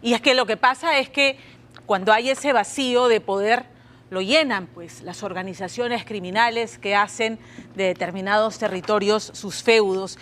Y es que lo que pasa es que cuando hay ese vacío de poder, lo llenan pues las organizaciones criminales que hacen de determinados territorios sus feudos.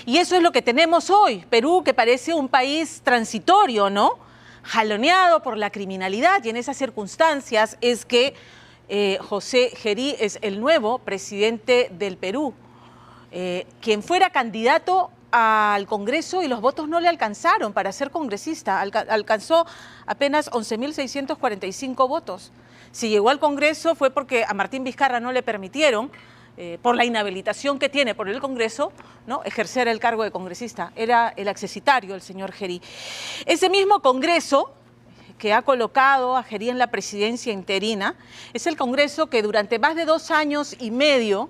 Y eso es lo que tenemos hoy. Perú, que parece un país transitorio, ¿no? Jaloneado por la criminalidad, y en esas circunstancias es que José Gerí es el nuevo presidente del Perú. Quien fuera candidato al Congreso y los votos no le alcanzaron para ser congresista, alcanzó apenas 11.645 votos. Si llegó al Congreso fue porque a Martín Vizcarra no le permitieron, por la inhabilitación que tiene por el Congreso, ¿no?, ejercer el cargo de congresista. Era el accesitario, el señor Gerí. Ese mismo Congreso que ha colocado a Gerí en la presidencia interina es el Congreso que durante más de 2 años y medio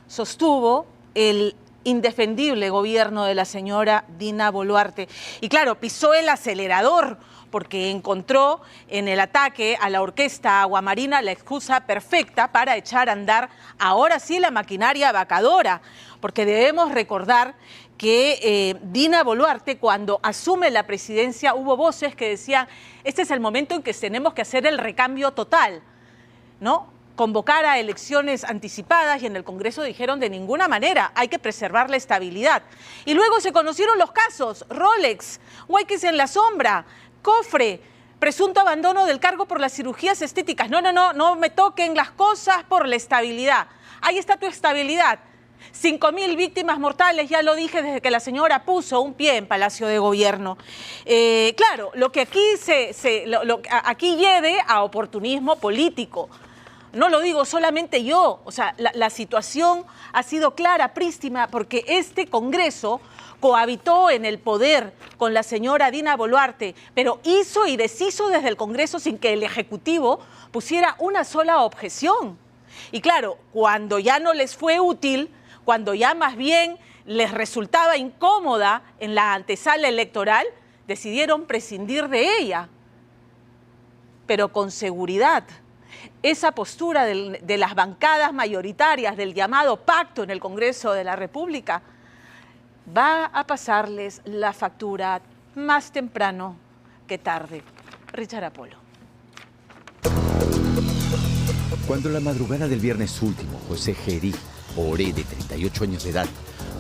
sostuvo el indefendible gobierno de la señora Dina Boluarte. Y claro, pisó el acelerador porque encontró en el ataque a la orquesta Aguamarina la excusa perfecta para echar a andar ahora sí la maquinaria vacadora, porque debemos recordar que Dina Boluarte, cuando asume la presidencia, hubo voces que decían: este es el momento en que tenemos que hacer el recambio total, ¿no?, convocar a elecciones anticipadas, y en el Congreso dijeron: de ninguna manera, hay que preservar la estabilidad. Y luego se conocieron los casos: Rolex, Huayquis en la sombra, Cofre, presunto abandono del cargo por las cirugías estéticas. No me toquen las cosas por la estabilidad. Ahí está tu estabilidad. 5.000 víctimas mortales, ya lo dije desde que la señora puso un pie en Palacio de Gobierno. Claro, lo que aquí aquí lleve a oportunismo político. No lo digo solamente yo, o sea, la situación ha sido clara, prístina, porque este Congreso cohabitó en el poder con la señora Dina Boluarte, pero hizo y deshizo desde el Congreso sin que el Ejecutivo pusiera una sola objeción. Y claro, cuando ya no les fue útil, cuando ya más bien les resultaba incómoda en la antesala electoral, decidieron prescindir de ella, pero con seguridad. Esa postura de las bancadas mayoritarias del llamado pacto en el Congreso de la República va a pasarles la factura más temprano que tarde. Richard Apolo. Cuando la madrugada del viernes último, José Gerí Oré, de 38 años de edad,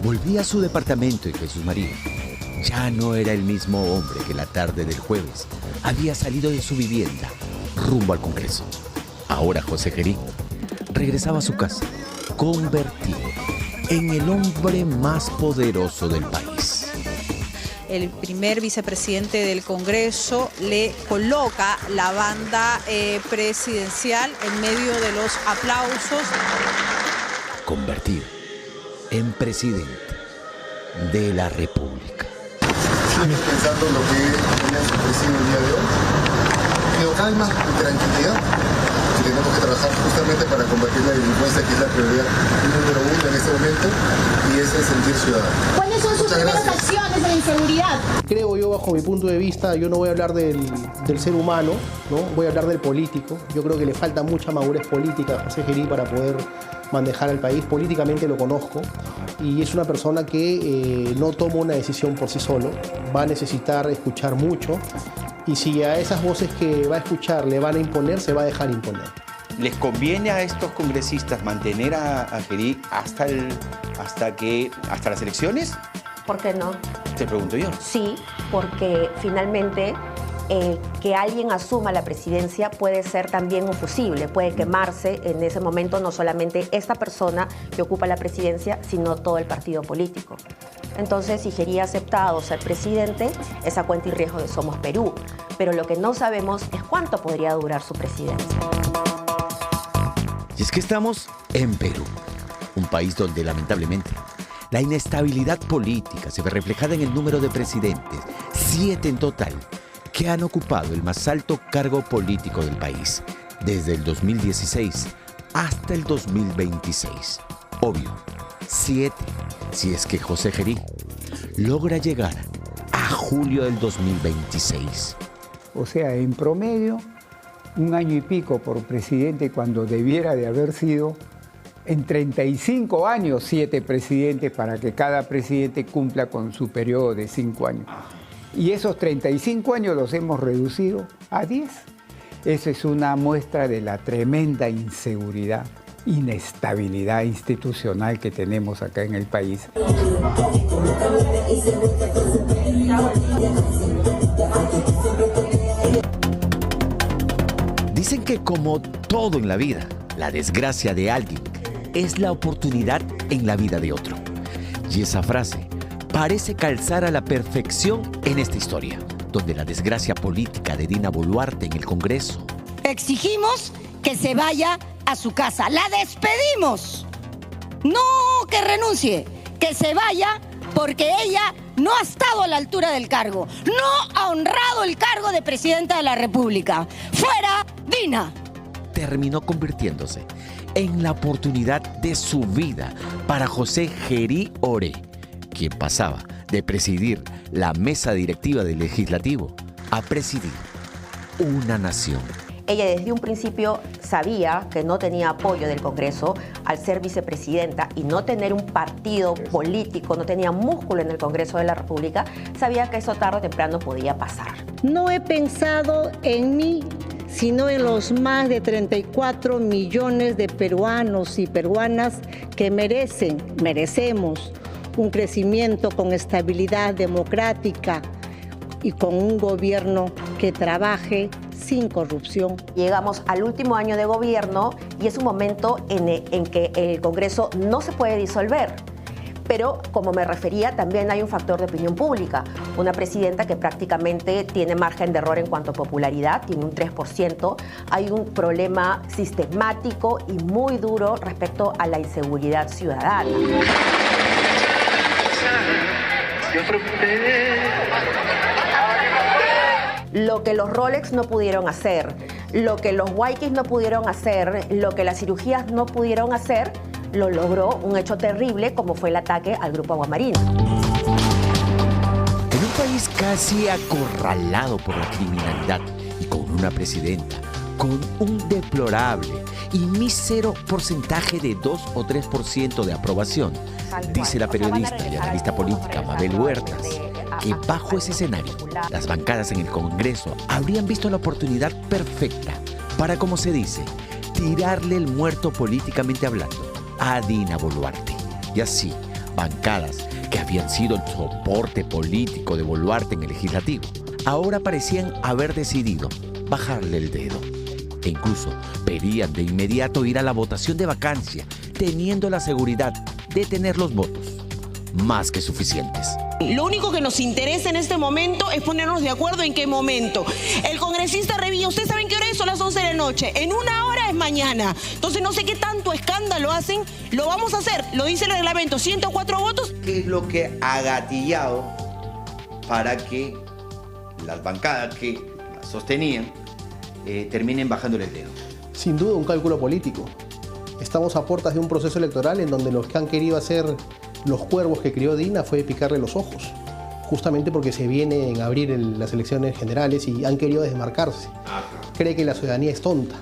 volvía a su departamento en Jesús María, ya no era el mismo hombre que la tarde del jueves había salido de su vivienda rumbo al Congreso. Ahora José Gerí regresaba a su casa, convertido en el hombre más poderoso del país. El primer vicepresidente del Congreso le coloca la banda presidencial en medio de los aplausos. Convertido en presidente de la República. ¿Sigues pensando en lo que tenía su presidente el día de hoy? Pido calma y tranquilidad. Tenemos que trabajar justamente para combatir la delincuencia, que es la prioridad número 1 en este momento, y es el sentir ciudadano. ¿Cuáles son sus primeras acciones de la inseguridad? Creo yo, bajo mi punto de vista, yo no voy a hablar del ser humano, ¿no? Voy a hablar del político. Yo creo que le falta mucha madurez política a José Gerí para poder manejar al país. Políticamente lo conozco y es una persona que no toma una decisión por sí solo. Va a necesitar escuchar mucho. Y si a esas voces que va a escuchar le van a imponer, se va a dejar imponer. ¿Les conviene a estos congresistas mantener a Gerí hasta las elecciones? ¿Por qué no? Te pregunto yo. Sí, porque finalmente que alguien asuma la presidencia puede ser también un fusible, puede quemarse en ese momento no solamente esta persona que ocupa la presidencia, sino todo el partido político. Entonces, si Gerí ha aceptado ser presidente, es a cuenta y riesgo de Somos Perú. Pero lo que no sabemos es cuánto podría durar su presidencia. Y es que estamos en Perú, un país donde lamentablemente la inestabilidad política se ve reflejada en el número de presidentes, 7 en total, que han ocupado el más alto cargo político del país, desde el 2016 hasta el 2026. Obvio, 7, si es que José Gerí logra llegar a julio del 2026. O sea, en promedio, 1 año y pico por presidente, cuando debiera de haber sido en 35 años 7 presidentes, para que cada presidente cumpla con su periodo de 5 años. Y esos 35 años los hemos reducido a 10. Esa es una muestra de la tremenda inseguridad, inestabilidad institucional que tenemos acá en el país. Dicen que como todo en la vida, la desgracia de alguien es la oportunidad en la vida de otro. Y esa frase parece calzar a la perfección en esta historia, donde la desgracia política de Dina Boluarte en el Congreso. Exigimos que se vaya a su casa. ¡La despedimos! No que renuncie, que se vaya porque ella no ha estado a la altura del cargo, no ha honrado el cargo de presidenta de la República. ¡Fuera, Dina! Terminó convirtiéndose en la oportunidad de su vida para José Gerí Oré, quien pasaba de presidir la mesa directiva del Legislativo a presidir una nación. Ella desde un principio sabía que no tenía apoyo del Congreso al ser vicepresidenta y no tener un partido político, no tenía músculo en el Congreso de la República, sabía que eso tarde o temprano podía pasar. No he pensado en mí, sino en los más de 34 millones de peruanos y peruanas que merecemos un crecimiento con estabilidad democrática y con un gobierno que trabaje sin corrupción. Llegamos al último año de gobierno y es un momento en que el Congreso no se puede disolver. Pero, como me refería, también hay un factor de opinión pública. Una presidenta que prácticamente tiene margen de error en cuanto a popularidad, tiene un 3%. Hay un problema sistemático y muy duro respecto a la inseguridad ciudadana. Lo que los Rolex no pudieron hacer, lo que los Waikis no pudieron hacer, lo que las cirugías no pudieron hacer, lo logró un hecho terrible como fue el ataque al Grupo Aguamarina. En un país casi acorralado por la criminalidad y con una presidenta con un deplorable y mísero porcentaje de 2 o 3% de aprobación, dice la periodista y analista política Mabel Huertas, que bajo ese escenario, las bancadas en el Congreso habrían visto la oportunidad perfecta para, como se dice, tirarle el muerto políticamente hablando a Dina Boluarte. Y así, bancadas que habían sido el soporte político de Boluarte en el Legislativo, ahora parecían haber decidido bajarle el dedo. E incluso pedían de inmediato ir a la votación de vacancia, teniendo la seguridad de tener los votos más que suficientes. Lo único que nos interesa en este momento es ponernos de acuerdo en qué momento. El congresista Revilla, ¿ustedes saben qué hora es? Son las 11 de la noche. En una hora es mañana. Entonces no sé qué tanto escándalo hacen. Lo vamos a hacer. Lo dice el reglamento. 104 votos. ¿Qué es lo que ha gatillado para que las bancadas que la sostenían terminen bajándole el dedo? Sin duda un cálculo político. Estamos a puertas de un proceso electoral en donde los que han querido hacer los cuervos que crió Dina fue picarle los ojos, justamente porque se vienen a abrir las elecciones generales y han querido desmarcarse. Cree que la ciudadanía es tonta,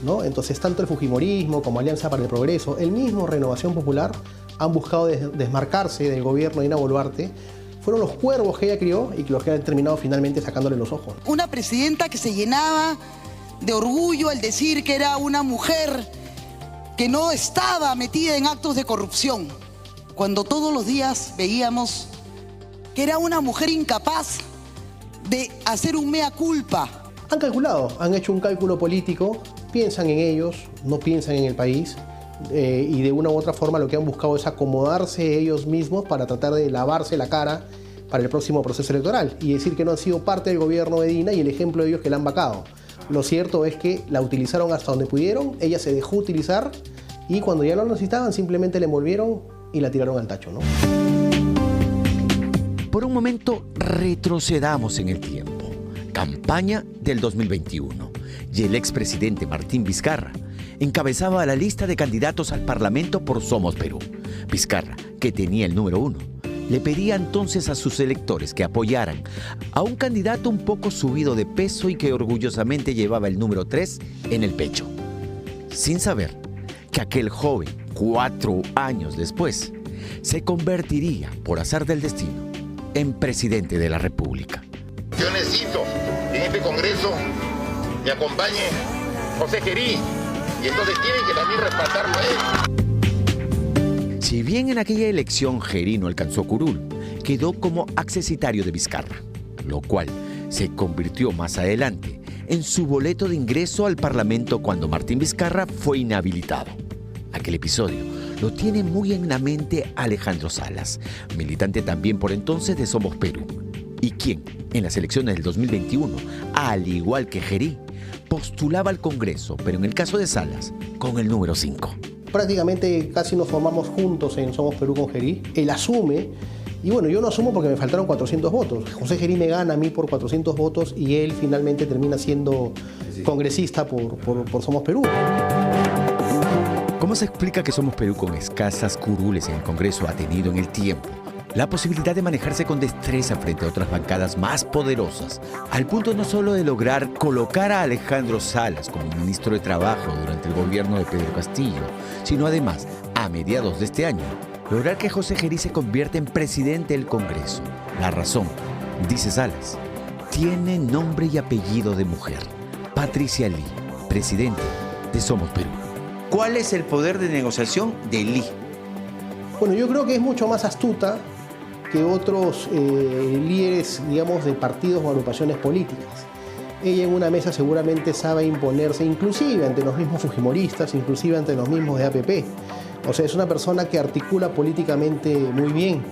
¿no? Entonces tanto el fujimorismo como Alianza para el Progreso, el mismo Renovación Popular, han buscado desmarcarse del gobierno de Dina Boluarte. Fueron los cuervos que ella crió y los que han terminado finalmente sacándole los ojos. Una presidenta que se llenaba de orgullo al decir que era una mujer que no estaba metida en actos de corrupción, cuando todos los días veíamos que era una mujer incapaz de hacer un mea culpa. Han calculado, han hecho un cálculo político, piensan en ellos, no piensan en el país, y de una u otra forma lo que han buscado es acomodarse ellos mismos para tratar de lavarse la cara para el próximo proceso electoral y decir que no han sido parte del gobierno de Dina y el ejemplo de ellos que la han vacado. Lo cierto es que la utilizaron hasta donde pudieron, ella se dejó utilizar y cuando ya no lo necesitaban simplemente la envolvieron y la tiraron al tacho, ¿no? Por un momento retrocedamos en el tiempo. Campaña del 2021 y el expresidente Martín Vizcarra encabezaba la lista de candidatos al Parlamento por Somos Perú. Vizcarra, que tenía el número 1, le pedía entonces a sus electores que apoyaran a un candidato un poco subido de peso y que orgullosamente llevaba el número 3 en el pecho, sin saber que aquel joven, 4 años después, se convertiría, por azar del destino, en presidente de la República. que yo necesito en este Congreso me acompañe José Gerí, y entonces tienen que también respaldarlo a él. Si bien en aquella elección Gerí no alcanzó curul, quedó como accesitario de Vizcarra, lo cual se convirtió más adelante en su boleto de ingreso al Parlamento cuando Martín Vizcarra fue inhabilitado. Aquel episodio lo tiene muy en la mente Alejandro Salas, militante también por entonces de Somos Perú, y quien, en las elecciones del 2021, al igual que Gerí, postulaba al Congreso, pero en el caso de Salas, con el número 5. Prácticamente casi nos formamos juntos en Somos Perú con Gerí. Él asume, y bueno, yo no asumo porque me faltaron 400 votos. José Gerí me gana a mí por 400 votos y él finalmente termina siendo congresista por Somos Perú. ¿Cómo se explica que Somos Perú, con escasas curules en el Congreso, ha tenido en el tiempo la posibilidad de manejarse con destreza frente a otras bancadas más poderosas, al punto no solo de lograr colocar a Alejandro Salas como ministro de Trabajo durante el gobierno de Pedro Castillo, sino además, a mediados de este año, lograr que José Gerí se convierta en presidente del Congreso? La razón, dice Salas, tiene nombre y apellido de mujer: Patricia Ly, presidente de Somos Perú. ¿Cuál es el poder de negociación de Ly? Bueno, yo creo que es mucho más astuta que otros líderes, digamos, de partidos o agrupaciones políticas. Ella en una mesa seguramente sabe imponerse, inclusive ante los mismos fujimoristas, inclusive ante los mismos de APP. O sea, es una persona que articula políticamente muy bien.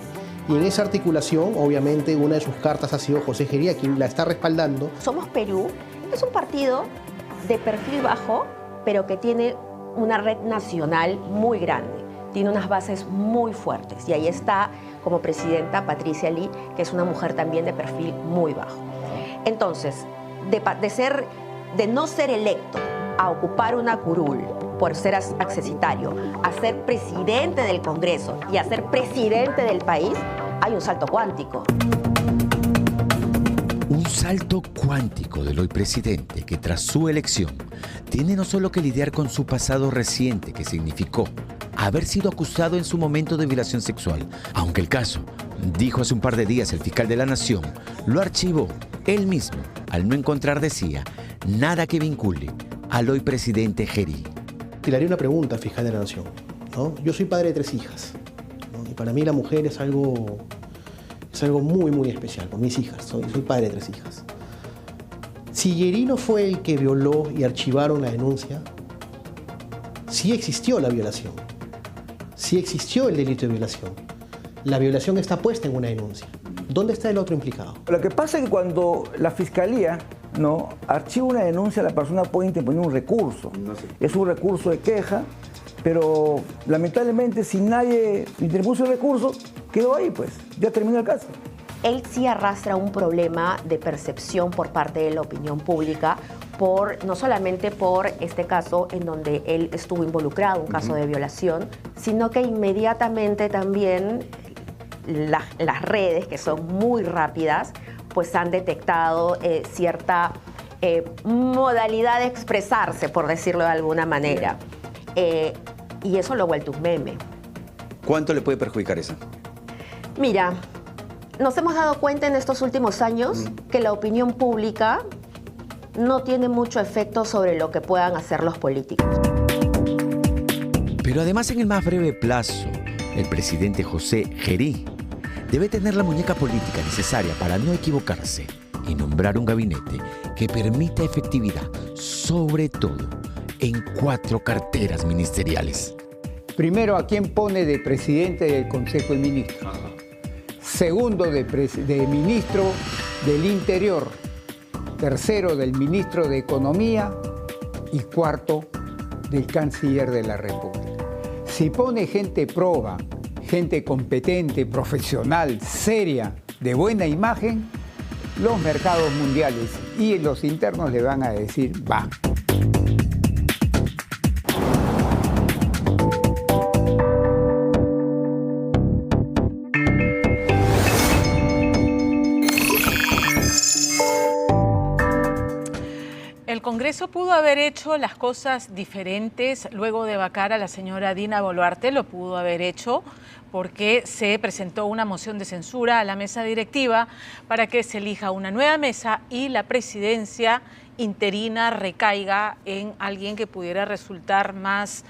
Y en esa articulación, obviamente, una de sus cartas ha sido José Gerí, quien la está respaldando. Somos Perú es un partido de perfil bajo, pero que tiene una red nacional muy grande. Tiene unas bases muy fuertes, y ahí está como presidenta Patricia Ly, que es una mujer también de perfil muy bajo. Entonces, de no ser electo a ocupar una curul por ser accesitario, a ser presidente del Congreso y a ser presidente del país, hay un salto cuántico. Un salto cuántico del hoy presidente, que tras su elección tiene no solo que lidiar con su pasado reciente, que significó haber sido acusado en su momento de violación sexual, aunque el caso, dijo hace un par de días el fiscal de la Nación, lo archivó él mismo al no encontrar, decía, nada que vincule al hoy presidente Gerí. Le haré una pregunta al fiscal de la Nación, ¿no? Yo soy padre de 3 hijas, ¿no? Y para mí la mujer es algo muy, muy especial. Con mis hijas, soy padre de 3 hijas. Si Gerí no fue el que violó y archivaron la denuncia, sí existió la violación. Sí existió el delito de violación. La violación está puesta en una denuncia. ¿Dónde está el otro implicado? Lo que pasa es que cuando la fiscalía archiva una denuncia, la persona puede interponer un recurso. Es un recurso de queja, pero lamentablemente si nadie interpuso el recurso, quedó ahí, pues, ya terminó el caso. Él sí arrastra un problema de percepción por parte de la opinión pública, no solamente por este caso en donde él estuvo involucrado, un caso de violación, sino que inmediatamente también las redes, que son muy rápidas, pues han detectado cierta modalidad de expresarse, por decirlo de alguna manera. Y eso lo ha vuelto un meme. ¿Cuánto le puede perjudicar eso? Mira, nos hemos dado cuenta en estos últimos años que la opinión pública no tiene mucho efecto sobre lo que puedan hacer los políticos. Pero además, en el más breve plazo, el presidente José Gerí debe tener la muñeca política necesaria para no equivocarse y nombrar un gabinete que permita efectividad, sobre todo en 4 carteras ministeriales. Primero, ¿a quién pone de presidente del Consejo de Ministros? Segundo, de ministro del Interior. Tercero, del ministro de Economía. Y cuarto, del canciller de la República. Si pone gente proba, gente competente, profesional, seria, de buena imagen, los mercados mundiales y los internos le van a decir, va. El el Congreso pudo haber hecho las cosas diferentes luego de vacar a la señora Dina Boluarte, lo pudo haber hecho porque se presentó una moción de censura a la mesa directiva para que se elija una nueva mesa y la presidencia interina recaiga en alguien que pudiera resultar más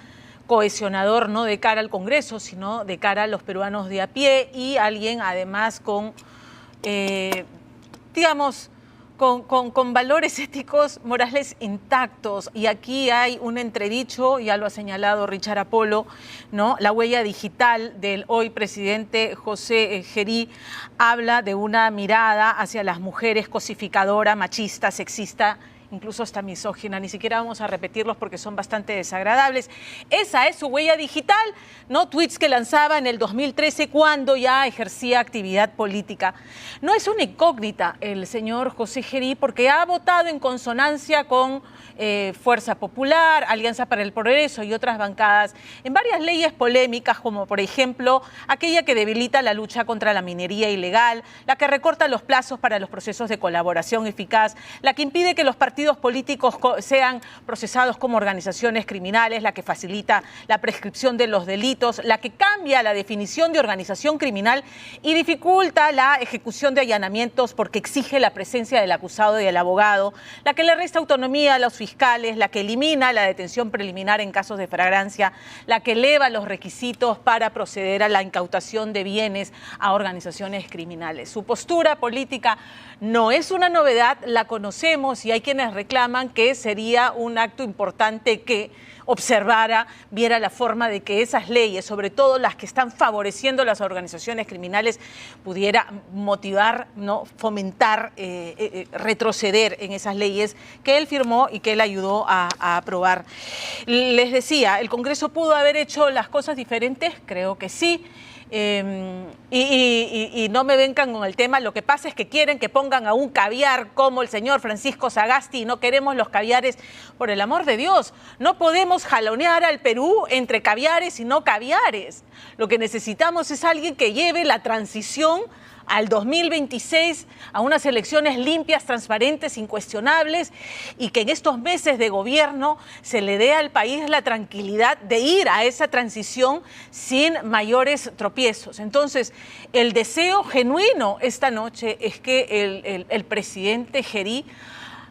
cohesionador, no de cara al Congreso, sino de cara a los peruanos de a pie, y alguien además con, digamos, con valores éticos, morales intactos. Y aquí hay un entredicho, ya lo ha señalado Richard Apolo, ¿no? La huella digital del hoy presidente José Gerí habla de una mirada hacia las mujeres cosificadora, machista, sexista, incluso hasta misógina. Ni siquiera vamos a repetirlos porque son bastante desagradables. Esa es su huella digital, ¿no? Tweets que lanzaba en el 2013 cuando ya ejercía actividad política. No es una incógnita el señor José Gerí porque ha votado en consonancia con Fuerza Popular, Alianza para el Progreso y otras bancadas en varias leyes polémicas, como por ejemplo aquella que debilita la lucha contra la minería ilegal, la que recorta los plazos para los procesos de colaboración eficaz, la que impide que los partidos políticos sean procesados como organizaciones criminales, la que facilita la prescripción de los delitos, la que cambia la definición de organización criminal y dificulta la ejecución de allanamientos porque exige la presencia del acusado y del abogado, la que le resta autonomía a los fiscales, la que elimina la detención preliminar en casos de flagrancia, la que eleva los requisitos para proceder a la incautación de bienes a organizaciones criminales. Su postura política no es una novedad, la conocemos y hay quienes reclaman que sería un acto importante que observara, viera la forma de que esas leyes, sobre todo las que están favoreciendo las organizaciones criminales, pudiera motivar, ¿no? Fomentar, retroceder en esas leyes que él firmó y que él ayudó a aprobar. Les decía, ¿el Congreso pudo haber hecho las cosas diferentes? Creo que sí. Y no me vengan con el tema, lo que pasa es que quieren que pongan a un caviar como el señor Francisco Sagasti y no queremos los caviares. Por el amor de Dios, no podemos jalonear al Perú entre caviares y no caviares. Lo que necesitamos es alguien que lleve la transición al 2026 a unas elecciones limpias, transparentes, incuestionables, y que en estos meses de gobierno se le dé al país la tranquilidad de ir a esa transición sin mayores tropiezos. Entonces, el deseo genuino esta noche es que el presidente Gerí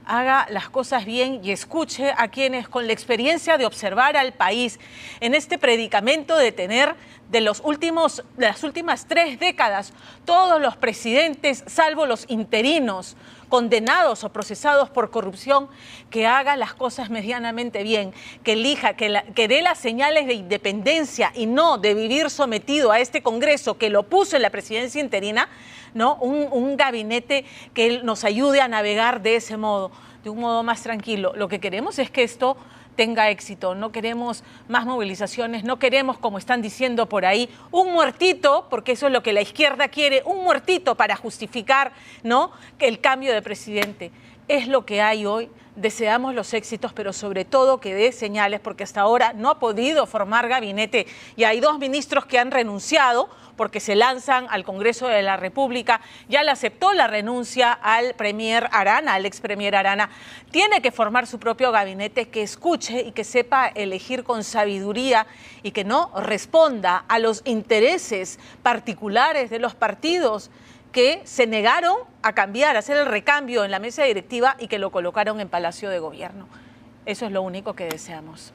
haga las cosas bien y escuche a quienes con la experiencia de observar al país en este predicamento de tener de las últimas 3 décadas, todos los presidentes, salvo los interinos, condenados o procesados por corrupción, que haga las cosas medianamente bien, que elija, que dé las señales de independencia y no de vivir sometido a este Congreso que lo puso en la presidencia interina, ¿no? Un gabinete que nos ayude a navegar de ese modo, de un modo más tranquilo. Lo que queremos es que esto tenga éxito, no queremos más movilizaciones, no queremos, como están diciendo por ahí, un muertito, porque eso es lo que la izquierda quiere, un muertito para justificar, ¿no?, que el cambio de presidente. Es lo que hay hoy, deseamos los éxitos, pero sobre todo que dé señales, porque hasta ahora no ha podido formar gabinete y hay 2 ministros que han renunciado porque se lanzan al Congreso de la República. Ya le aceptó la renuncia al premier Arana, al ex premier Arana. Tiene que formar su propio gabinete, que escuche y que sepa elegir con sabiduría y que no responda a los intereses particulares de los partidos que se negaron a cambiar, a hacer el recambio en la mesa directiva y que lo colocaron en Palacio de Gobierno. Eso es lo único que deseamos.